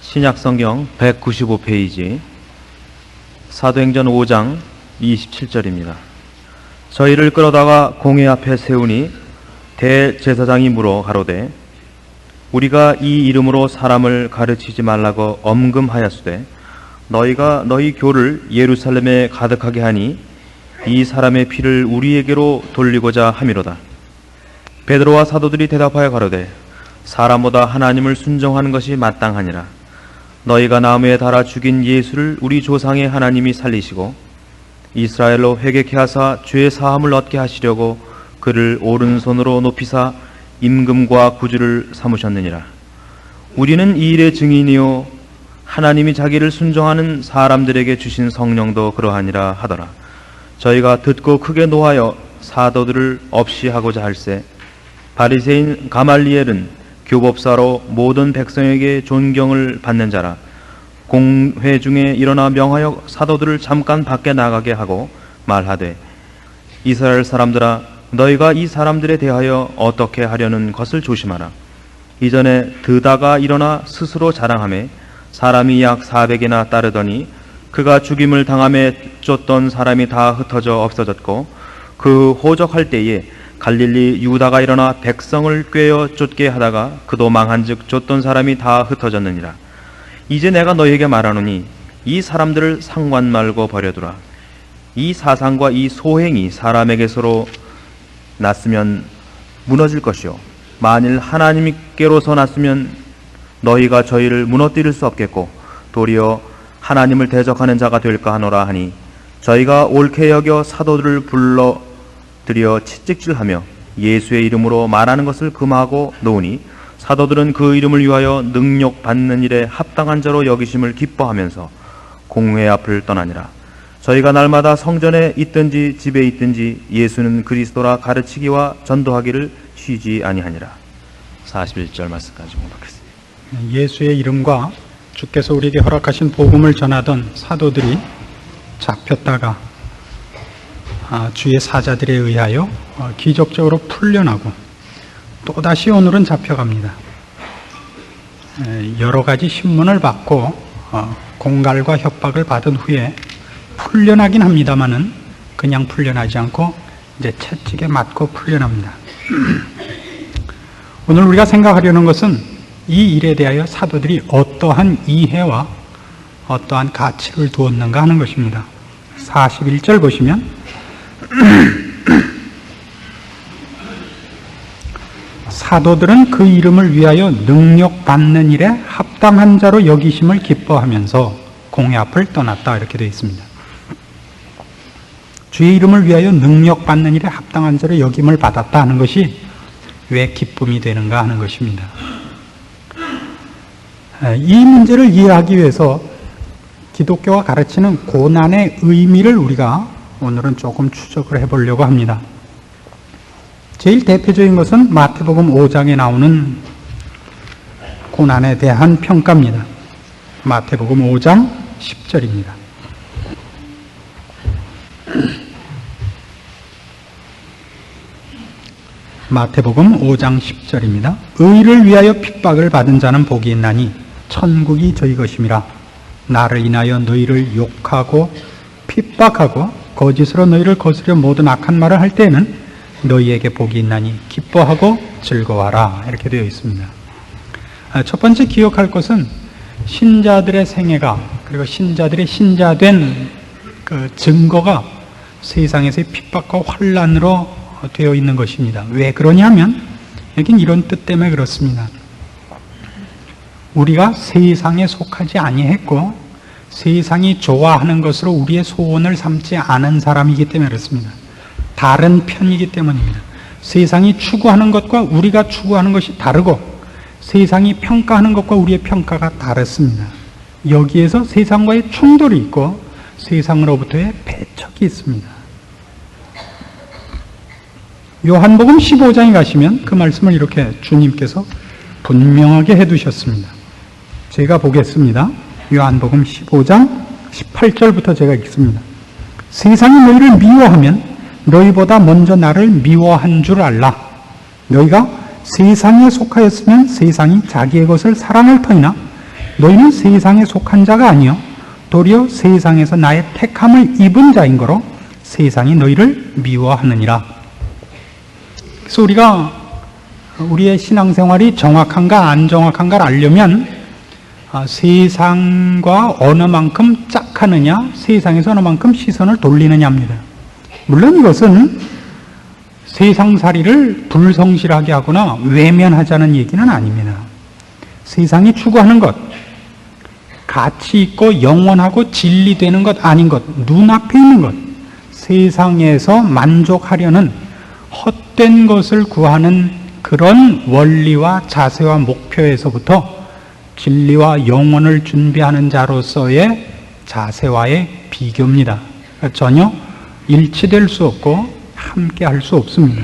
신약성경 195페이지 사도행전 5장 27절입니다. 저희를 끌어다가 공회 앞에 세우니 대제사장이 물어 가로되 우리가 이 이름으로 사람을 가르치지 말라고 엄금하였으되 너희가 너희 교를 예루살렘에 가득하게 하니 이 사람의 피를 우리에게로 돌리고자 함이로다. 베드로와 사도들이 대답하여 가로되 사람보다 하나님을 순종하는 것이 마땅하니라. 너희가 나무에 달아 죽인 예수를 우리 조상의 하나님이 살리시고 이스라엘로 회개케 하사 죄 사함을 얻게 하시려고 그를 오른손으로 높이사 임금과 구주를 삼으셨느니라. 우리는 이 일의 증인이요 하나님이 자기를 순종하는 사람들에게 주신 성령도 그러하니라 하더라. 저희가 듣고 크게 노하여 사도들을 없이 하고자 할세 바리새인 가말리엘은 교법사로 모든 백성에게 존경을 받는 자라. 공회 중에 일어나 명하여 사도들을 잠깐 밖에 나가게 하고 말하되 이스라엘 사람들아 너희가 이 사람들에 대하여 어떻게 하려는 것을 조심하라. 이전에 드다가 일어나 스스로 자랑하며 사람이 약 400이나 따르더니 그가 죽임을 당함에 쫓던 사람이 다 흩어져 없어졌고 그 호적할 때에 갈릴리 유다가 일어나 백성을 꿰어 쫓게 하다가 그도 망한즉 쫓던 사람이 다 흩어졌느니라. 이제 내가 너희에게 말하노니 이 사람들을 상관 말고 버려두라. 이 사상과 이 소행이 사람에게서로 났으면 무너질 것이요 만일 하나님께로서 났으면 너희가 저희를 무너뜨릴 수 없겠고 도리어 하나님을 대적하는 자가 될까 하노라 하니 저희가 옳게 여겨 사도들을 불러들여 채찍질하며 예수의 이름으로 말하는 것을 금하고 놓으니 사도들은 그 이름을 위하여 능력 받는 일에 합당한 자로 여기심을 기뻐하면서 공회 앞을 떠나니라. 저희가 날마다 성전에 있든지 집에 있든지 예수는 그리스도라 가르치기와 전도하기를 쉬지 아니하니라. 41절 말씀까지 공독했습니다. 예수의 이름과 주께서 우리에게 허락하신 복음을 전하던 사도들이 잡혔다가 주의 사자들에 의하여 기적적으로 풀려나고 또다시 오늘은 잡혀갑니다. 여러 가지 신문을 받고 공갈과 협박을 받은 후에 풀려나긴 합니다만은 그냥 풀려나지 않고 이제 채찍에 맞고 풀려납니다. 오늘 우리가 생각하려는 것은 이 일에 대하여 사도들이 어떠한 이해와 어떠한 가치를 두었는가 하는 것입니다. 41절 보시면 사도들은 그 이름을 위하여 능력 받는 일에 합당한 자로 여기심을 기뻐하면서 공회 앞을 떠났다 이렇게 되어 있습니다. 주의 이름을 위하여 능력 받는 일에 합당한 자로 여김을 받았다 하는 것이 왜 기쁨이 되는가 하는 것입니다. 이 문제를 이해하기 위해서 기독교가 가르치는 고난의 의미를 우리가 오늘은 조금 추적을 해보려고 합니다. 제일 대표적인 것은 마태복음 5장에 나오는 고난에 대한 평가입니다. 마태복음 5장 10절입니다. 마태복음 5장 10절입니다. 의를 위하여 핍박을 받은 자는 복이 있나니 천국이 저희 것임이라. 나를 인하여 너희를 욕하고 핍박하고 거짓으로 너희를 거스려 모든 악한 말을 할 때에는 너희에게 복이 있나니 기뻐하고 즐거워하라 이렇게 되어 있습니다. 첫 번째 기억할 것은 신자들의 생애가 그리고 신자들의 신자된 그 증거가 세상에서의 핍박과 환난으로 되어 있는 것입니다. 왜 그러냐면 여긴 이런 뜻 때문에 그렇습니다. 우리가 세상에 속하지 아니했고 세상이 좋아하는 것으로 우리의 소원을 삼지 않은 사람이기 때문에 그렇습니다. 다른 편이기 때문입니다. 세상이 추구하는 것과 우리가 추구하는 것이 다르고 세상이 평가하는 것과 우리의 평가가 다릅니다. 여기에서 세상과의 충돌이 있고 세상으로부터의 배척이 있습니다. 요한복음 15장에 가시면 그 말씀을 이렇게 주님께서 분명하게 해두셨습니다. 제가 보겠습니다. 요한복음 15장 18절부터 제가 읽습니다. 세상이 너희를 미워하면 너희보다 먼저 나를 미워한 줄 알라. 너희가 세상에 속하였으면 세상이 자기의 것을 사랑할 터이나 너희는 세상에 속한 자가 아니요 도리어 세상에서 나의 택함을 입은 자인 거로 세상이 너희를 미워하느니라. 그래서 우리가 우리의 신앙생활이 정확한가 안 정확한가를 알려면 세상과 어느 만큼 짝하느냐, 세상에서 어느 만큼 시선을 돌리느냐입니다. 물론 이것은 세상살이를 불성실하게 하거나 외면하자는 얘기는 아닙니다. 세상이 추구하는 것, 가치 있고 영원하고 진리되는 것 아닌 것, 눈앞에 있는 것, 세상에서 만족하려는 헛된 것을 구하는 그런 원리와 자세와 목표에서부터 진리와 영혼을 준비하는 자로서의 자세와의 비교입니다. 전혀 일치될 수 없고 함께 할 수 없습니다.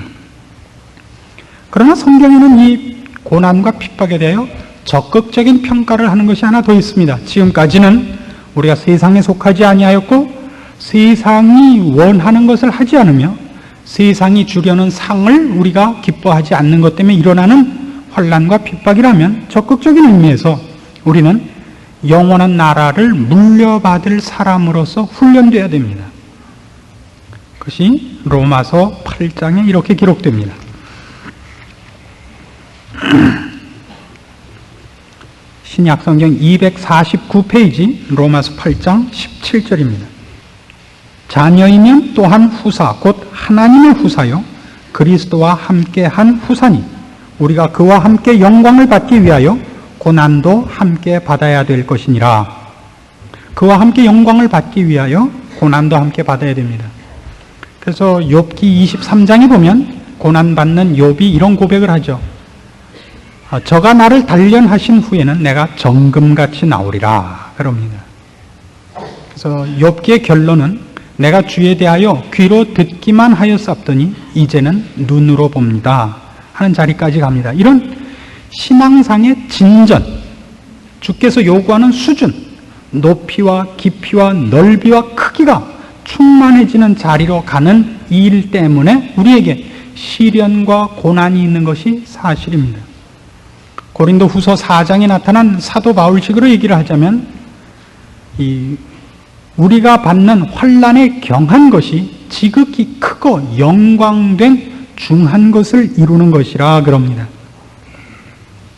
그러나 성경에는 이 고난과 핍박에 대하여 적극적인 평가를 하는 것이 하나 더 있습니다. 지금까지는 우리가 세상에 속하지 아니하였고 세상이 원하는 것을 하지 않으며 세상이 주려는 상을 우리가 기뻐하지 않는 것 때문에 일어나는 환난과 핍박이라면 적극적인 의미에서 우리는 영원한 나라를 물려받을 사람으로서 훈련되어야 됩니다. 그것이 로마서 8장에 이렇게 기록됩니다. 신약성경 249페이지 로마서 8장 17절입니다. 자녀이면 또한 후사 곧 하나님의 후사요 그리스도와 함께한 후사니 우리가 그와 함께 영광을 받기 위하여 고난도 함께 받아야 될 것이니라. 그와 함께 영광을 받기 위하여 고난도 함께 받아야 됩니다. 그래서 욥기 23장에 보면 고난받는 욥이 이런 고백을 하죠. 저가 나를 단련하신 후에는 내가 정금같이 나오리라 그럽니다. 그래서 욥기의 결론은 내가 주에 대하여 귀로 듣기만 하였었더니 이제는 눈으로 봅니다 하는 자리까지 갑니다. 이런 신앙상의 진전, 주께서 요구하는 수준, 높이와 깊이와 넓이와 크기가 충만해지는 자리로 가는 이 일 때문에 우리에게 시련과 고난이 있는 것이 사실입니다. 고린도 후서 4장에 나타난 사도 바울식으로 얘기를 하자면 우리가 받는 환난에 경한 것이 지극히 크고 영광된 중한 것을 이루는 것이라 그럽니다.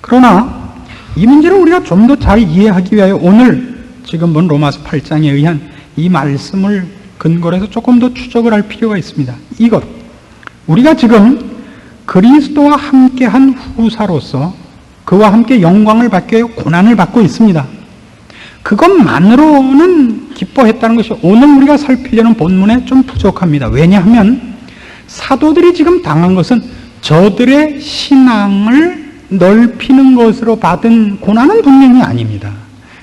그러나 이 문제를 우리가 좀 더 잘 이해하기 위하여 오늘 지금 본 로마서 8장에 의한 이 말씀을 근거로 해서 조금 더 추적을 할 필요가 있습니다. 이것, 우리가 지금 그리스도와 함께한 후사로서 그와 함께 영광을 받기 위하여 고난을 받고 있습니다. 그것만으로는 기뻐했다는 것이 오늘 우리가 살피려는 본문에 좀 부족합니다. 왜냐하면 사도들이 지금 당한 것은 저들의 신앙을 넓히는 것으로 받은 고난은 분명히 아닙니다.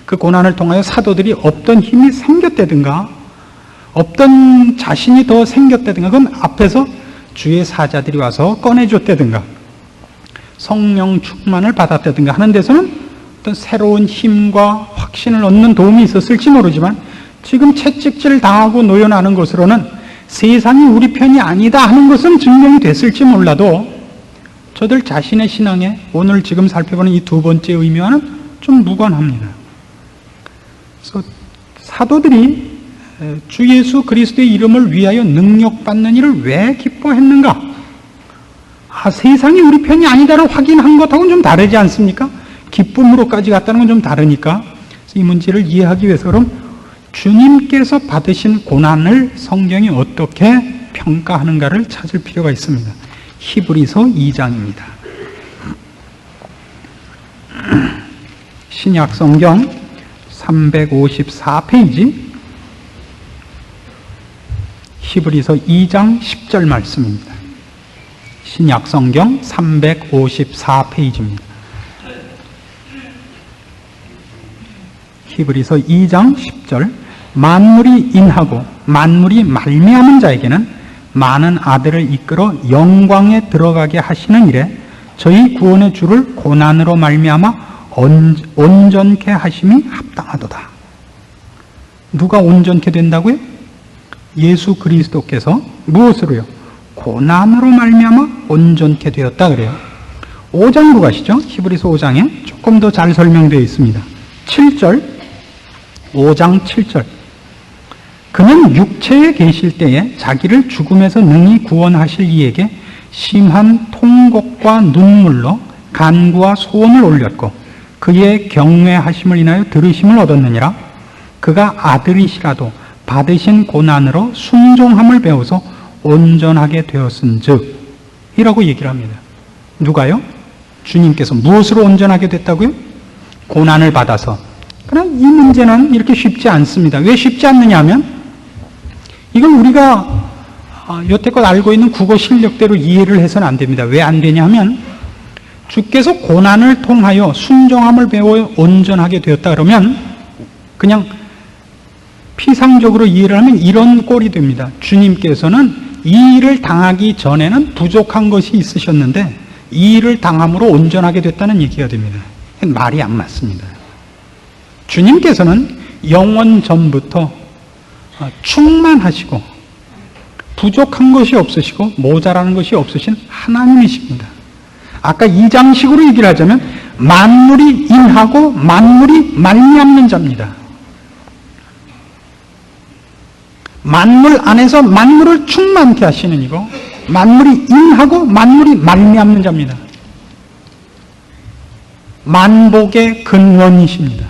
그 고난을 통하여 사도들이 없던 힘이 생겼다든가 없던 자신이 더 생겼다든가 그건 앞에서 주의 사자들이 와서 꺼내줬다든가 성령 충만을 받았다든가 하는 데서는 어떤 새로운 힘과 확신을 얻는 도움이 있었을지 모르지만 지금 채찍질 당하고 노여나는 것으로는 세상이 우리 편이 아니다 하는 것은 증명이 됐을지 몰라도 저들 자신의 신앙에 오늘 지금 살펴보는 이 두 번째 의미와는 좀 무관합니다. 그래서 사도들이 주 예수 그리스도의 이름을 위하여 능력받는 일을 왜 기뻐했는가? 세상이 우리 편이 아니다를 확인한 것하고는 좀 다르지 않습니까? 기쁨으로까지 갔다는 건 좀 다르니까 이 문제를 이해하기 위해서 그럼 주님께서 받으신 고난을 성경이 어떻게 평가하는가를 찾을 필요가 있습니다. 히브리서 2장입니다. 신약성경 354페이지 히브리서 2장 10절 말씀입니다. 신약성경 354페이지입니다. 히브리서 2장 10절 만물이 인하고 만물이 말미암은 자에게는 많은 아들을 이끌어 영광에 들어가게 하시는 일에 저희 구원의 주를 고난으로 말미암아 온전케 하심이 합당하도다. 누가 온전케 된다고요? 예수 그리스도께서 무엇으로요? 고난으로 말미암아 온전케 되었다 그래요. 5장으로 가시죠. 히브리서 5장에 조금 더 잘 설명되어 있습니다. 7절, 5장 7절. 그는 육체에 계실 때에 자기를 죽음에서 능히 구원하실 이에게 심한 통곡과 눈물로 간구와 소원을 올렸고 그의 경외하심을 인하여 들으심을 얻었느니라. 그가 아들이시라도 받으신 고난으로 순종함을 배워서 온전하게 되었은즉 이라고 얘기를 합니다. 누가요? 주님께서 무엇으로 온전하게 됐다고요? 고난을 받아서. 그러나 이 문제는 이렇게 쉽지 않습니다. 왜 쉽지 않느냐 하면 이걸 우리가 여태껏 알고 있는 국어 실력대로 이해를 해서는 안 됩니다. 왜 안 되냐 하면 주께서 고난을 통하여 순종함을 배워 온전하게 되었다 그러면 그냥 피상적으로 이해를 하면 이런 꼴이 됩니다. 주님께서는 이 일을 당하기 전에는 부족한 것이 있으셨는데 이 일을 당함으로 온전하게 됐다는 얘기가 됩니다. 말이 안 맞습니다. 주님께서는 영원 전부터 충만하시고 부족한 것이 없으시고 모자라는 것이 없으신 하나님이십니다. 아까 2장식으로 얘기를 하자면 만물이 인하고 만물이 말미암는 자입니다. 만물 안에서 만물을 충만케 하시는 이고 만물이 인하고 만물이 말미암는 자입니다. 만복의 근원이십니다.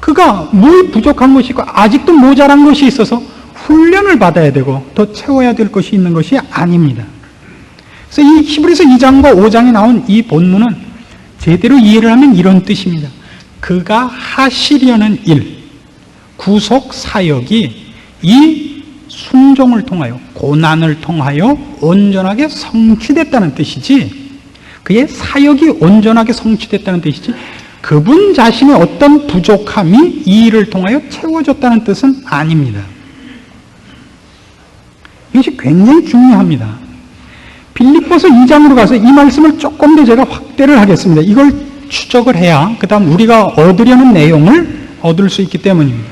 그가 뭘 부족한 것이 있고 아직도 모자란 것이 있어서 훈련을 받아야 되고 더 채워야 될 것이 있는 것이 아닙니다. 그래서 이 히브리서 2장과 5장에 나온 이 본문은 제대로 이해를 하면 이런 뜻입니다. 그가 하시려는 일, 구속 사역이 이 순종을 통하여 고난을 통하여 온전하게 성취됐다는 뜻이지 그의 사역이 온전하게 성취됐다는 뜻이지 그분 자신의 어떤 부족함이 이 일을 통하여 채워졌다는 뜻은 아닙니다. 이것이 굉장히 중요합니다. 빌립보서 2장으로 가서 이 말씀을 조금 더 제가 확대를 하겠습니다. 이걸 추적을 해야 그 다음 우리가 얻으려는 내용을 얻을 수 있기 때문입니다.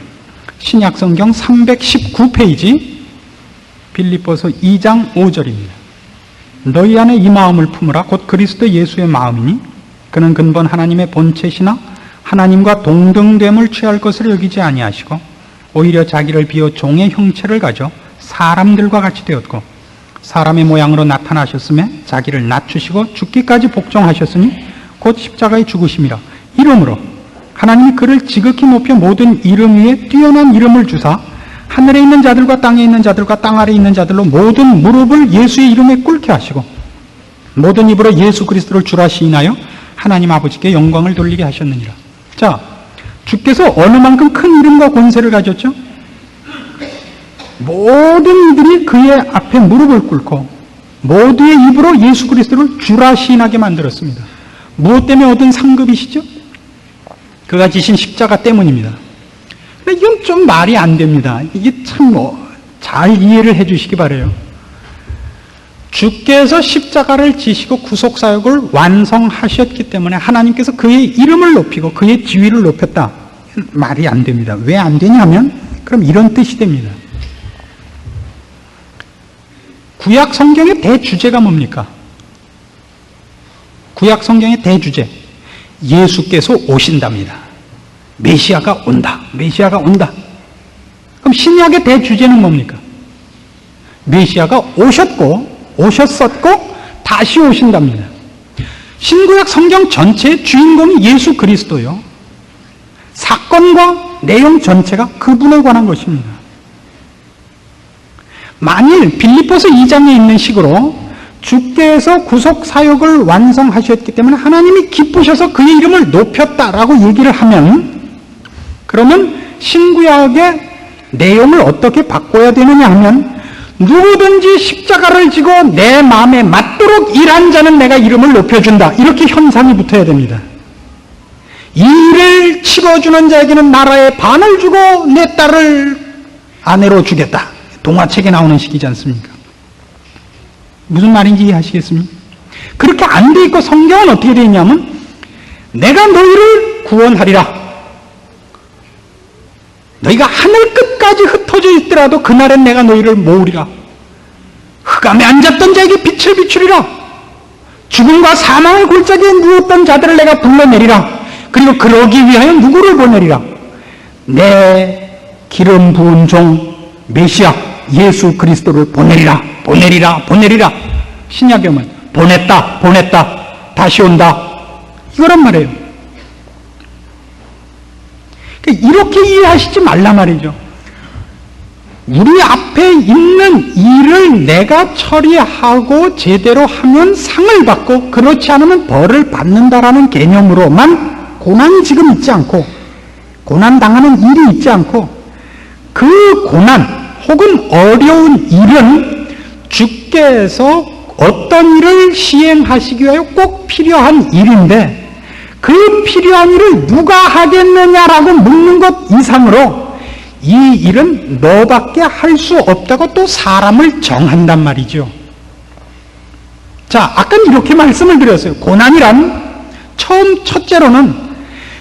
신약성경 319페이지 빌립보서 2장 5절입니다. 너희 안에 이 마음을 품으라 곧 그리스도 예수의 마음이니 그는 근본 하나님의 본체시나 하나님과 동등됨을 취할 것을 여기지 아니하시고 오히려 자기를 비워 종의 형체를 가져 사람들과 같이 되었고 사람의 모양으로 나타나셨음에 자기를 낮추시고 죽기까지 복종하셨으니 곧 십자가에 죽으심이라. 이러므로 하나님이 그를 지극히 높여 모든 이름 위에 뛰어난 이름을 주사 하늘에 있는 자들과 땅에 있는 자들과 땅 아래에 있는 자들로 모든 무릎을 예수의 이름에 꿇게 하시고 모든 입으로 예수 그리스도를 주라 시인하여 하나님 아버지께 영광을 돌리게 하셨느니라. 자, 주께서 어느 만큼 큰 이름과 권세를 가졌죠? 모든 이들이 그의 앞에 무릎을 꿇고 모두의 입으로 예수 그리스도를 주라 시인하게 만들었습니다. 무엇 때문에 얻은 상급이시죠? 그가 지신 십자가 때문입니다. 근데 이건 좀 말이 안 됩니다. 이게 참 잘 이해를 해 주시기 바라요. 주께서 십자가를 지시고 구속사역을 완성하셨기 때문에 하나님께서 그의 이름을 높이고 그의 지위를 높였다. 말이 안 됩니다. 왜 안 되냐면 그럼 이런 뜻이 됩니다. 구약 성경의 대주제가 뭡니까? 구약 성경의 대주제 예수께서 오신답니다. 메시아가 온다. 메시아가 온다. 그럼 신약의 대주제는 뭡니까? 메시아가 오셨었고 다시 오신답니다. 신구약 성경 전체의 주인공이 예수 그리스도요. 사건과 내용 전체가 그분에 관한 것입니다. 만일 빌립보서 2장에 있는 식으로 주께서 구속 사역을 완성하셨기 때문에 하나님이 기쁘셔서 그의 이름을 높였다라고 얘기를 하면 그러면 신구약의 내용을 어떻게 바꿔야 되느냐 하면 누구든지 십자가를 지고 내 마음에 맞도록 일한 자는 내가 이름을 높여준다. 이렇게 현상이 붙어야 됩니다. 이 일을 치러주는 자에게는 나라의 반을 주고 내 딸을 아내로 주겠다. 동화책에 나오는 식이지 않습니까? 무슨 말인지 이해하시겠습니까? 그렇게 안 돼 있고 성경은 어떻게 되어 있냐면 내가 너희를 구원하리라. 너희가 하늘 끝까지 흩어져 있더라도 그날엔 내가 너희를 모으리라. 흑암에 앉았던 자에게 빛을 비추리라. 죽음과 사망의 골짜기에 누웠던 자들을 내가 불러내리라. 그리고 그리고 그러기 위하여 누구를 보내리라? 내 기름 부은 종 메시아 예수 그리스도를 보내리라. 보내리라. 보내리라. 신약에 보면 보냈다. 보냈다. 다시 온다. 이거란 말이에요. 이렇게 이해하시지 말란 말이죠. 우리 앞에 있는 일을 내가 처리하고 제대로 하면 상을 받고 그렇지 않으면 벌을 받는다라는 개념으로만 고난이 지금 있지 않고, 고난당하는 일이 있지 않고, 그 고난 혹은 어려운 일은 주께서 어떤 일을 시행하시기 위하여 꼭 필요한 일인데, 그 필요한 일을 누가 하겠느냐라고 묻는 것 이상으로 이 일은 너밖에 할 수 없다고 또 사람을 정한단 말이죠. 자, 아까 이렇게 말씀을 드렸어요. 고난이란 첫째로는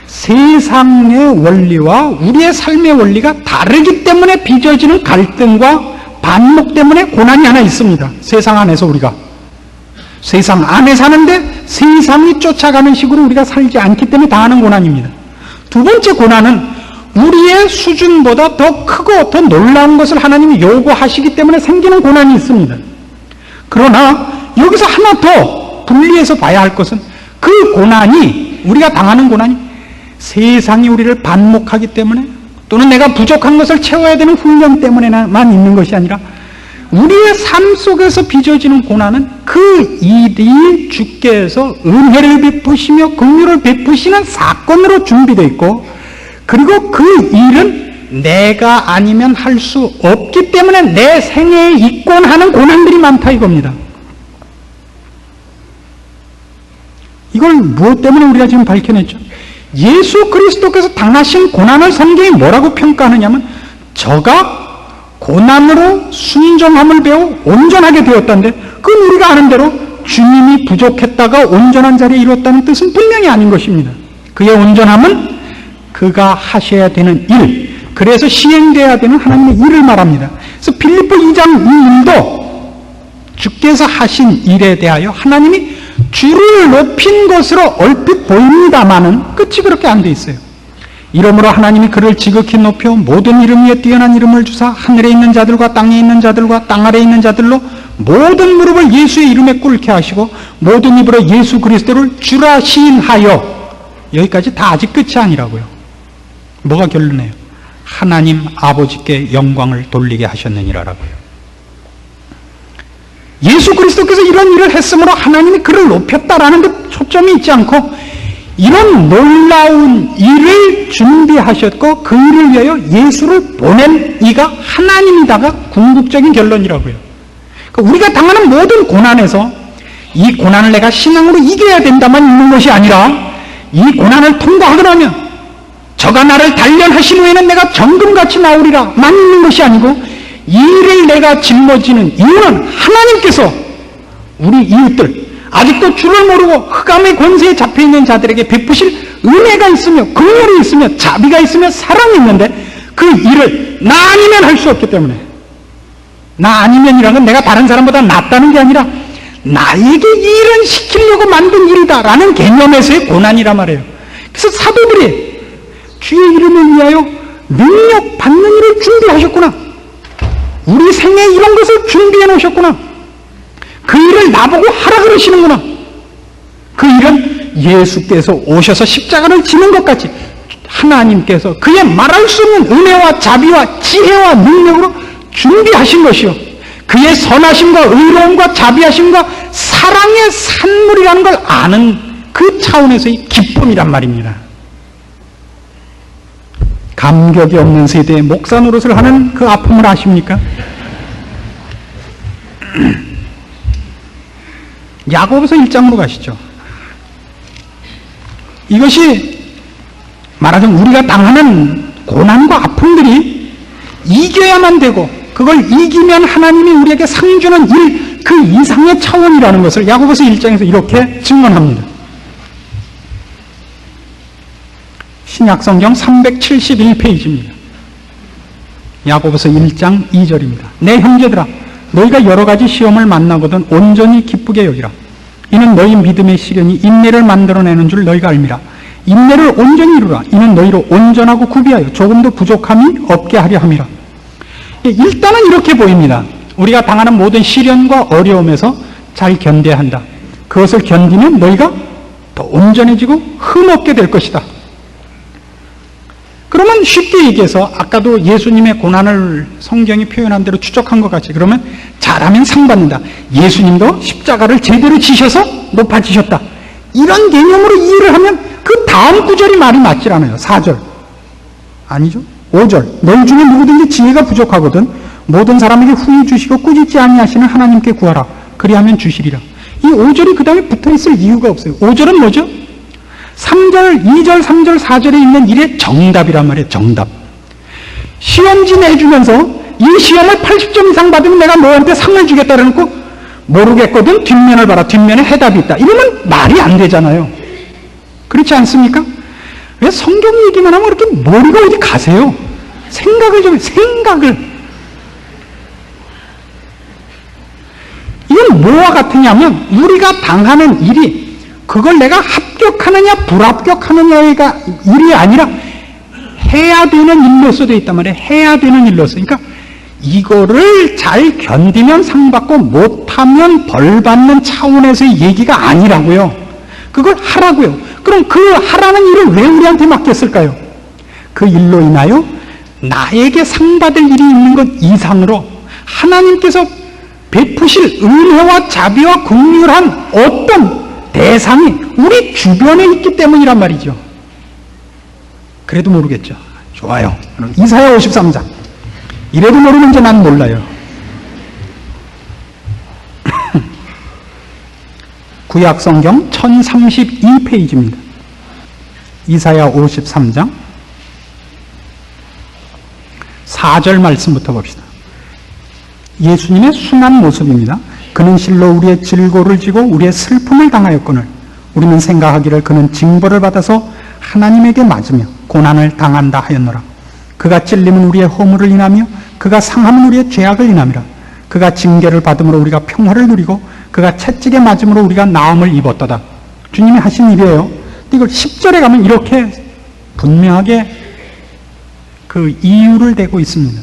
세상의 원리와 우리의 삶의 원리가 다르기 때문에 빚어지는 갈등과 반목 때문에 고난이 하나 있습니다. 세상 안에서 우리가 세상 안에 사는데 세상이 쫓아가는 식으로 우리가 살지 않기 때문에 당하는 고난입니다. 두 번째 고난은 우리의 수준보다 더 크고 더 놀라운 것을 하나님이 요구하시기 때문에 생기는 고난이 있습니다. 그러나 여기서 하나 더 분리해서 봐야 할 것은 그 고난이, 우리가 당하는 고난이 세상이 우리를 반목하기 때문에 또는 내가 부족한 것을 채워야 되는 훈련 때문에만 있는 것이 아니라 우리의 삶 속에서 빚어지는 고난은 그 일이 주께서 은혜를 베푸시며 긍휼을 베푸시는 사건으로 준비되어 있고, 그리고 그 일은 내가 아니면 할 수 없기 때문에 내 생애에 있곤 하는 고난들이 많다 이겁니다. 이걸 무엇 때문에 우리가 지금 밝혀냈죠? 예수 그리스도께서 당하신 고난을 성경이 뭐라고 평가하느냐면 저가 고난으로 순종함을 배워 온전하게 되었다는데, 그건 우리가 아는 대로 주님이 부족했다가 온전한 자리에 이뤘다는 뜻은 분명히 아닌 것입니다. 그의 온전함은 그가 하셔야 되는 일, 그래서 시행되어야 되는 하나님의 일을 말합니다. 그래서 빌립보 2장 이 일도 주께서 하신 일에 대하여 하나님이 주를 높인 것으로 얼핏 보입니다마는 끝이 그렇게 안 돼 있어요. 이러므로 하나님이 그를 지극히 높여 모든 이름 위에 뛰어난 이름을 주사 하늘에 있는 자들과 땅에 있는 자들과 땅 아래에 있는 자들로 모든 무릎을 예수의 이름에 꿇게 하시고 모든 입으로 예수 그리스도를 주라 시인하여. 여기까지 다 아직 끝이 아니라고요. 뭐가 결론이에요? 하나님 아버지께 영광을 돌리게 하셨느니라라고요. 예수 그리스도께서 이런 일을 했으므로 하나님이 그를 높였다라는 데 초점이 있지 않고 이런 놀라운 일을 준비하셨고 그 일을 위하여 예수를 보낸 이가 하나님이다가 궁극적인 결론이라고요. 그러니까 우리가 당하는 모든 고난에서 이 고난을 내가 신앙으로 이겨야 된다만 있는 것이 아니라 이 고난을 통과하고 나면 저가 나를 단련하신 후에는 내가 정금같이 나오리라만 있는 것이 아니고 이 일을 내가 짊어지는 이유는 하나님께서 우리 이웃들, 아직도 주를 모르고 흑암의 권세에 잡혀있는 자들에게 베푸실 은혜가 있으며 긍휼이 있으며 자비가 있으며 사랑이 있는데 그 일을 나 아니면 할 수 없기 때문에, 나 아니면이라는 건 내가 다른 사람보다 낫다는 게 아니라 나에게 이 일은 시키려고 만든 일이다라는 개념에서의 고난이란 말이에요. 그래서 사도들이 주의 이름을 위하여 능력 받는 일을 준비하셨구나, 우리 생에 이런 것을 준비해 놓으셨구나, 그 일을 나보고 하라 그러시는구나. 그 일은 예수께서 오셔서 십자가를 지는 것 같이 하나님께서 그의 말할 수 없는 은혜와 자비와 지혜와 능력으로 준비하신 것이요, 그의 선하심과 의로움과 자비하심과 사랑의 산물이라는 걸 아는 그 차원에서의 기쁨이란 말입니다. 감격이 없는 세대에 목사 노릇을 하는 그 아픔을 아십니까? 야고보서 1장으로 가시죠. 이것이 말하자면 우리가 당하는 고난과 아픔들이 이겨야만 되고 그걸 이기면 하나님이 우리에게 상 주는 일, 그 이상의 차원이라는 것을 야고보서 1장에서 이렇게 증언합니다. 신약성경 371페이지입니다. 야고보서 1장 2절입니다. 내 형제들아, 너희가 여러 가지 시험을 만나거든 온전히 기쁘게 여기라. 이는 너희 믿음의 시련이 인내를 만들어내는 줄 너희가 알미라. 인내를 온전히 이루라. 이는 너희로 온전하고 구비하여 조금도 부족함이 없게 하려 함이라. 일단은 이렇게 보입니다. 우리가 당하는 모든 시련과 어려움에서 잘 견뎌야 한다. 그것을 견디면 너희가 더 온전해지고 흠없게 될 것이다. 그러면 쉽게 얘기해서 아까도 예수님의 고난을 성경이 표현한 대로 추적한 것 같이 그러면 잘하면 상 받는다. 예수님도 십자가를 제대로 지셔서 높아지셨다. 이런 개념으로 이해를 하면 그 다음 구절이 말이 맞질 않아요. 4절. 아니죠. 5절. 너희 중에 누구든지 지혜가 부족하거든 모든 사람에게 후히 주시고 꾸짖지 아니하시는 하나님께 구하라. 그리하면 주시리라. 이 5절이 그 다음에 붙어있을 이유가 없어요. 5절은 뭐죠? 3절, 2절, 3절, 4절에 있는 일의 정답이란 말이에요. 정답. 시험지 내주면서 이 시험을 80점 이상 받으면 내가 너한테 상을 주겠다고 놓고 모르겠거든 뒷면을 봐라. 뒷면에 해답이 있다. 이러면 말이 안 되잖아요. 그렇지 않습니까? 왜 성경 얘기만 하면 그렇게 머리가 어디 가세요? 생각을 좀 생각을. 이건 뭐와 같으냐면 우리가 당하는 일이 그걸 내가 합격하느냐 불합격하느냐가 일이 아니라 해야 되는 일로서 되어 있단 말이에요. 해야 되는 일로서. 그러니까 이거를 잘 견디면 상 받고 못하면 벌 받는 차원에서의 얘기가 아니라고요. 그걸 하라고요. 그럼 그 하라는 일을 왜 우리한테 맡겼을까요? 그 일로 인하여 나에게 상 받을 일이 있는 것 이상으로 하나님께서 베푸실 은혜와 자비와 긍휼한 어떤 대상이 우리 주변에 있기 때문이란 말이죠. 그래도 모르겠죠. 좋아요. 이사야 53장. 이래도 모르는지 난 몰라요. 구약성경 1032페이지입니다. 이사야 53장 4절 말씀부터 봅시다. 예수님의 순한 모습입니다. 그는 실로 우리의 질고를 지고 우리의 슬픔을 당하였거늘 우리는 생각하기를 그는 징벌을 받아서 하나님에게 맞으며 고난을 당한다 하였노라. 그가 찔림은 우리의 허물을 인하며 그가 상함은 우리의 죄악을 인함이라. 그가 징계를 받음으로 우리가 평화를 누리고 그가 채찍에 맞음으로 우리가 나음을 입었도다. 주님이 하신 일이에요. 이걸 10절에 가면 이렇게 분명하게 그 이유를 대고 있습니다.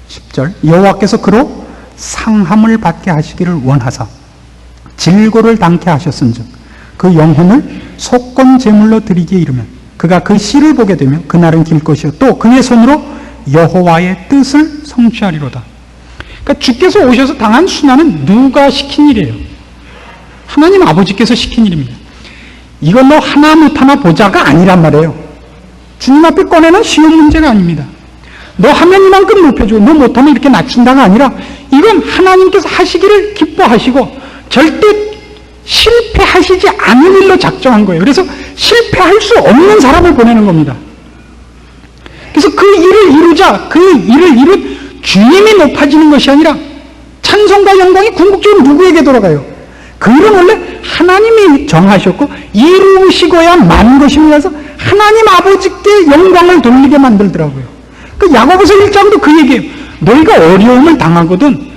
10절. 여호와께서 그로 상함을 받게 하시기를 원하사 질고를 당케 하셨은즉 그 영혼을 속건 제물로 드리기에 이르면 그가 그 씨를 보게 되면 그날은 길 것이요 또 그의 손으로 여호와의 뜻을 성취하리로다. 그러니까 주께서 오셔서 당한 순환은 누가 시킨 일이에요? 하나님 아버지께서 시킨 일입니다. 이건 너 하나 못하나 보자가 아니란 말이에요. 주님 앞에 꺼내는 쉬운 문제가 아닙니다. 너 하면 이만큼 높여주고 너 못하면 이렇게 낮춘다가 아니라 이건 하나님께서 하시기를 기뻐하시고 절대 실패하시지 않은 일로 작정한 거예요. 그래서 실패할 수 없는 사람을 보내는 겁니다. 그래서 그 일을 이루자 그 일을 이룬 주님이 높아지는 것이 아니라 찬송과 영광이 궁극적으로 누구에게 돌아가요? 그 일은 원래 하나님이 정하셨고 이루시고야 만 것입니다서 하나님 아버지께 영광을 돌리게 만들더라고요. 그 야고보서 1장도 그 얘기예요. 너희가 어려움을 당하거든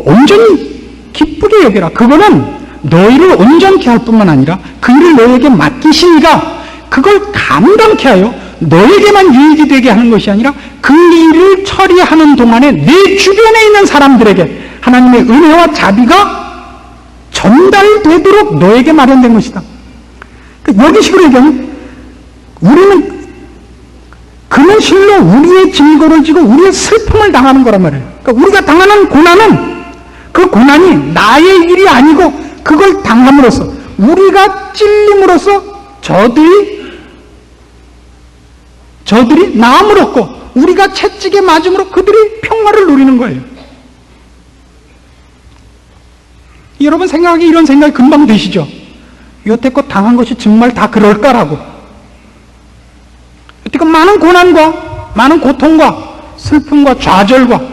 온전히 기쁘게 여겨라. 그거는 너희를 온전케 할 뿐만 아니라 그 일을 너희에게 맡기시니까 그걸 감당케 하여 너에게만 유익이 되게 하는 것이 아니라 그 일을 처리하는 동안에 내 주변에 있는 사람들에게 하나님의 은혜와 자비가 전달되도록 너에게 마련된 것이다. 여기식으로 얘기하면 우리는 그는 실로 우리의 질고를 지고 우리의 슬픔을 당하는 거란 말이에요. 그러니까 우리가 당하는 고난은 그 고난이 나의 일이 아니고 그걸 당함으로써 우리가 찔림으로써 저들이 나음을 얻고 우리가 채찍에 맞음으로 그들이 평화를 누리는 거예요. 여러분 생각하기 이런 생각이 금방 드시죠? 여태껏 당한 것이 정말 다 그럴까라고. 여태껏 많은 고난과 많은 고통과 슬픔과 좌절과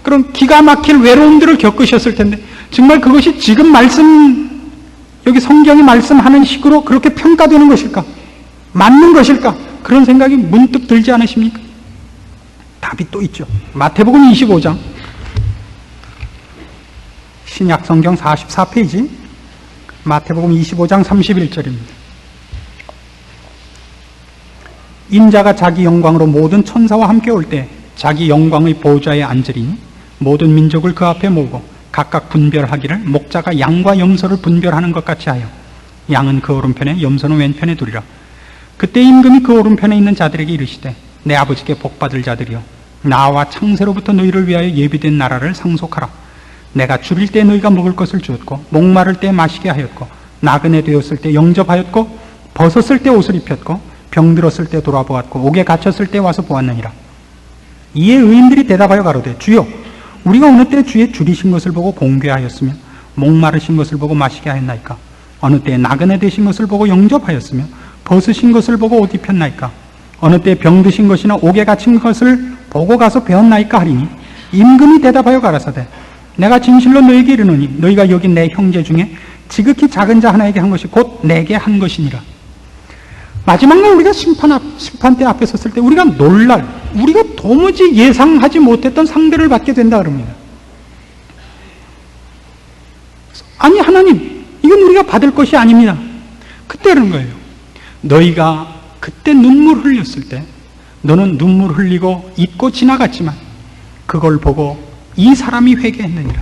그런 기가 막힐 외로움들을 겪으셨을 텐데 정말 그것이 지금 여기 성경이 말씀하는 식으로 그렇게 평가되는 것일까? 맞는 것일까? 그런 생각이 문득 들지 않으십니까? 답이 또 있죠. 마태복음 25장 신약 성경 44페이지 마태복음 25장 31절입니다. 인자가 자기 영광으로 모든 천사와 함께 올 때 자기 영광의 보좌에 앉으리니 모든 민족을 그 앞에 모으고 각각 분별하기를 목자가 양과 염소를 분별하는 것 같이 하여 양은 그 오른편에 염소는 왼편에 두리라. 그때 임금이 그 오른편에 있는 자들에게 이르시되 내 아버지께 복받을 자들이여 나와 창세로부터 너희를 위하여 예비된 나라를 상속하라. 내가 줄일 때 너희가 먹을 것을 주었고 목마를 때 마시게 하였고 나그네 되었을 때 영접하였고 벗었을 때 옷을 입혔고 병들었을 때 돌아보았고 옥에 갇혔을 때 와서 보았느니라. 이에 의인들이 대답하여 가로되 주여 우리가 어느 때 주의 줄이신 것을 보고 공개하였으며 목마르신 것을 보고 마시게 하였나이까? 어느 때 나그네 되신 것을 보고 영접하였으며 벗으신 것을 보고 옷 입혔나이까? 어느 때 병드신 것이나 옥에 갇힌 것을 보고 가서 배웠나이까 하리니 임금이 대답하여 가라사대 내가 진실로 너에게 이르노니 너희가 여기 내 형제 중에 지극히 작은 자 하나에게 한 것이 곧 내게 한 것이니라. 마지막 날 우리가 심판대 앞에 섰을 때 우리가 우리가 도무지 예상하지 못했던 상대를 받게 된다 그럽니다. 아니 하나님 이건 우리가 받을 것이 아닙니다. 그때는 거예요. 너희가 그때 눈물 흘렸을 때 너는 눈물 흘리고 잊고 지나갔지만 그걸 보고 이 사람이 회개했느니라.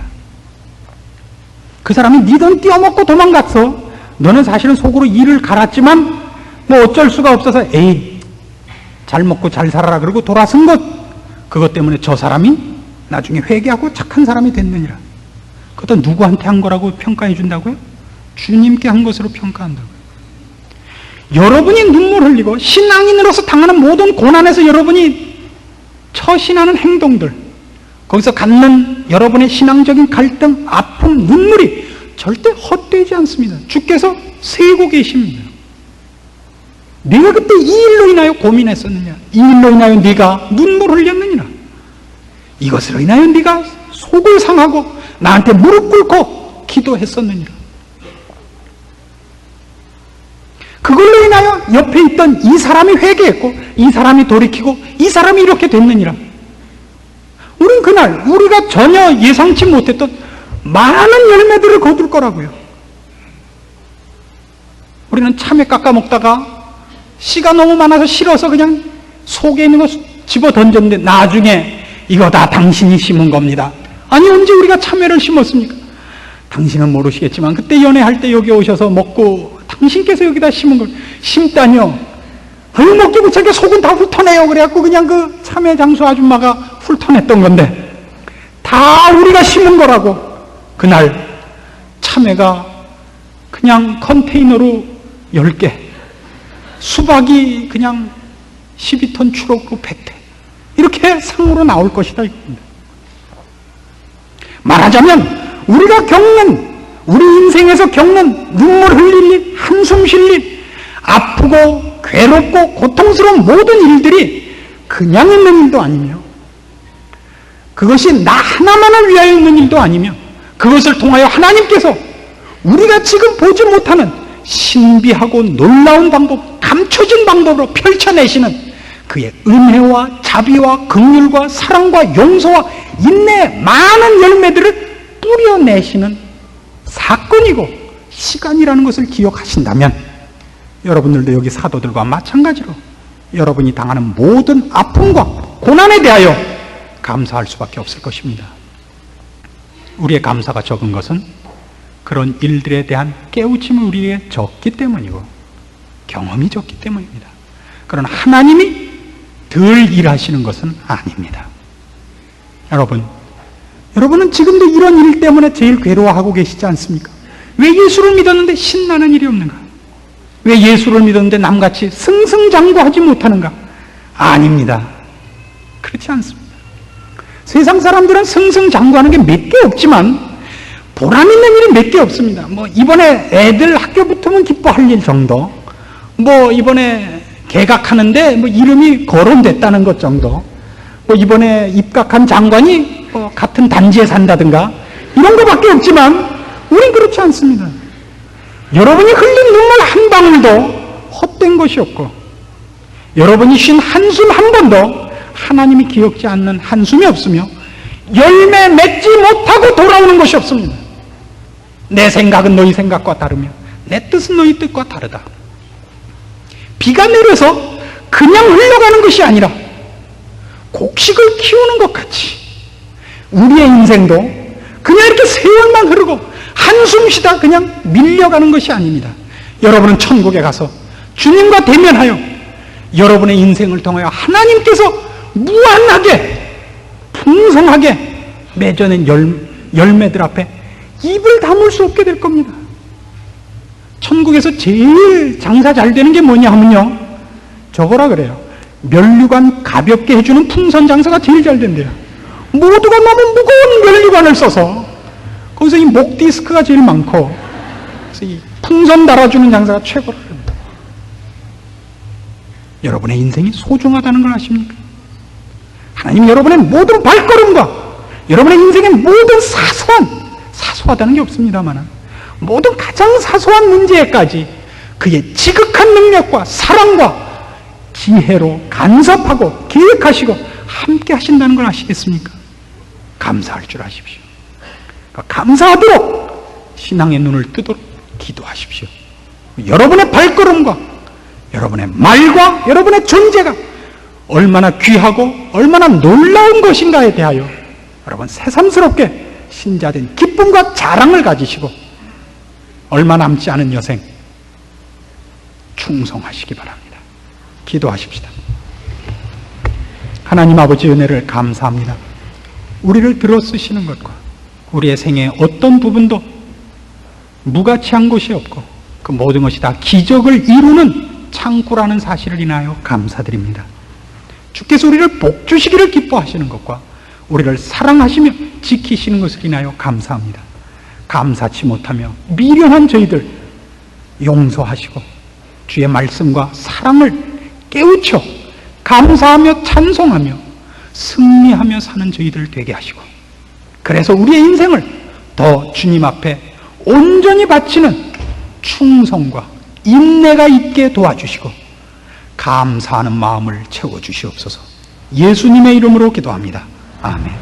그 사람이 네 돈 띄어먹고 도망갔어. 너는 사실은 속으로 이를 갈았지만 뭐 어쩔 수가 없어서 에이 잘 먹고 잘 살아라 그러고 돌아선 그것 때문에 저 사람이 나중에 회개하고 착한 사람이 됐느니라. 그것도 누구한테 한 거라고 평가해 준다고요? 주님께 한 것으로 평가한다고요. 여러분이 눈물 흘리고 신앙인으로서 당하는 모든 고난에서 여러분이 처신하는 행동들, 거기서 갖는 여러분의 신앙적인 갈등, 아픔, 눈물이 절대 헛되지 않습니다. 주께서 세고 계십니다. 네가 그때 이 일로 인하여 고민했었느냐? 이 일로 인하여 네가 눈물 흘렸느니라? 이것으로 인하여 네가 속을 상하고 나한테 무릎 꿇고 기도했었느니라? 그걸로 인하여 옆에 있던 이 사람이 회개했고 이 사람이 돌이키고 이 사람이 이렇게 됐느니라? 우린 그날 우리가 전혀 예상치 못했던 많은 열매들을 거둘 거라고요. 우리는 참외 깎아 먹다가 씨가 너무 많아서 싫어서 그냥 속에 있는 거 집어 던졌는데 나중에 이거 다 당신이 심은 겁니다. 아니 언제 우리가 참외를 심었습니까? 당신은 모르시겠지만 그때 연애할 때 여기 오셔서 먹고 당신께서 여기다 심은 걸 심다니요. 아유 먹기 못하게 속은 다 훑어내요. 그래갖고 그냥 그 참외 장수 아줌마가 훑어냈던 건데 다 우리가 심은 거라고. 그날 참외가 그냥 컨테이너로 10개, 수박이 그냥 12톤 추록으로 100대 이렇게 상으로 나올 것이다 이겁니다. 말하자면 우리가 겪는, 우리 인생에서 겪는 눈물 흘릴 일, 한숨 쉴 일, 아프고 괴롭고 고통스러운 모든 일들이 그냥 있는 일도 아니며 그것이 나 하나만을 위하여 있는 일도 아니며 그것을 통하여 하나님께서 우리가 지금 보지 못하는 신비하고 놀라운 방법, 감춰진 방법으로 펼쳐내시는 그의 은혜와 자비와 긍휼과 사랑과 용서와 인내의 많은 열매들을 뿌려내시는 사건이고 시간이라는 것을 기억하신다면 여러분들도 여기 사도들과 마찬가지로 여러분이 당하는 모든 아픔과 고난에 대하여 감사할 수밖에 없을 것입니다. 우리의 감사가 적은 것은 그런 일들에 대한 깨우침이 우리에게 적기 때문이고 경험이 적기 때문입니다. 그러나 하나님이 덜 일하시는 것은 아닙니다. 여러분은 지금도 이런 일 때문에 제일 괴로워하고 계시지 않습니까? 왜 예수를 믿었는데 신나는 일이 없는가? 왜 예수를 믿었는데 남같이 승승장구하지 못하는가? 아닙니다. 그렇지 않습니다. 세상 사람들은 승승장구하는 게 몇 개 없지만 보람 있는 일이 몇 개 없습니다. 뭐 이번에 애들 학교 붙으면 기뻐할 일 정도, 뭐 이번에 개각하는데 뭐 이름이 거론됐다는 것 정도, 뭐 이번에 입각한 장관이 뭐 같은 단지에 산다든가 이런 거밖에 없지만 우린 그렇지 않습니다. 여러분이 흘린 눈물 한 방울도 헛된 것이 없고 여러분이 쉰 한숨 한 번도 하나님이 기억지 않는 한숨이 없으며 열매 맺지 못하고 돌아오는 것이 없습니다. 내 생각은 너희 생각과 다르며 내 뜻은 너희 뜻과 다르다. 비가 내려서 그냥 흘러가는 것이 아니라 곡식을 키우는 것 같이 우리의 인생도 그냥 이렇게 세월만 흐르고 한숨 쉬다 그냥 밀려가는 것이 아닙니다. 여러분은 천국에 가서 주님과 대면하여 여러분의 인생을 통하여 하나님께서 무한하게 풍성하게 맺어낸 열매들 앞에 입을 다물 수 없게 될 겁니다. 천국에서 제일 장사 잘 되는 게 뭐냐 하면요, 저거라 그래요. 면류관 가볍게 해주는 풍선 장사가 제일 잘 된대요. 모두가 너무 무거운 면류관을 써서 거기서 이 목 디스크가 제일 많고, 그래서 이 풍선 달아주는 장사가 최고라 그럽니다. 여러분의 인생이 소중하다는 걸 아십니까? 하나님 여러분의 모든 발걸음과 여러분의 인생의 모든 사소하다는 게 없습니다만 모든 가장 사소한 문제에까지 그의 지극한 능력과 사랑과 지혜로 간섭하고 계획하시고 함께 하신다는 걸 아시겠습니까? 감사할 줄 아십시오. 감사하도록 신앙의 눈을 뜨도록 기도하십시오. 여러분의 발걸음과 여러분의 말과 여러분의 존재가 얼마나 귀하고 얼마나 놀라운 것인가에 대하여 여러분 새삼스럽게 신자된 기쁨과 자랑을 가지시고 얼마 남지 않은 여생 충성하시기 바랍니다. 기도하십시다. 하나님 아버지 은혜를 감사합니다. 우리를 들어 쓰시는 것과 우리의 생애의 어떤 부분도 무가치한 것이 없고 그 모든 것이 다 기적을 이루는 창구라는 사실을 인하여 감사드립니다. 주께서 우리를 복주시기를 기뻐하시는 것과 우리를 사랑하시며 지키시는 것을 인하여 감사합니다. 감사치 못하며 미련한 저희들 용서하시고 주의 말씀과 사랑을 깨우쳐 감사하며 찬송하며 승리하며 사는 저희들 되게 하시고, 그래서 우리의 인생을 더 주님 앞에 온전히 바치는 충성과 인내가 있게 도와주시고 감사하는 마음을 채워주시옵소서. 예수님의 이름으로 기도합니다. 아멘.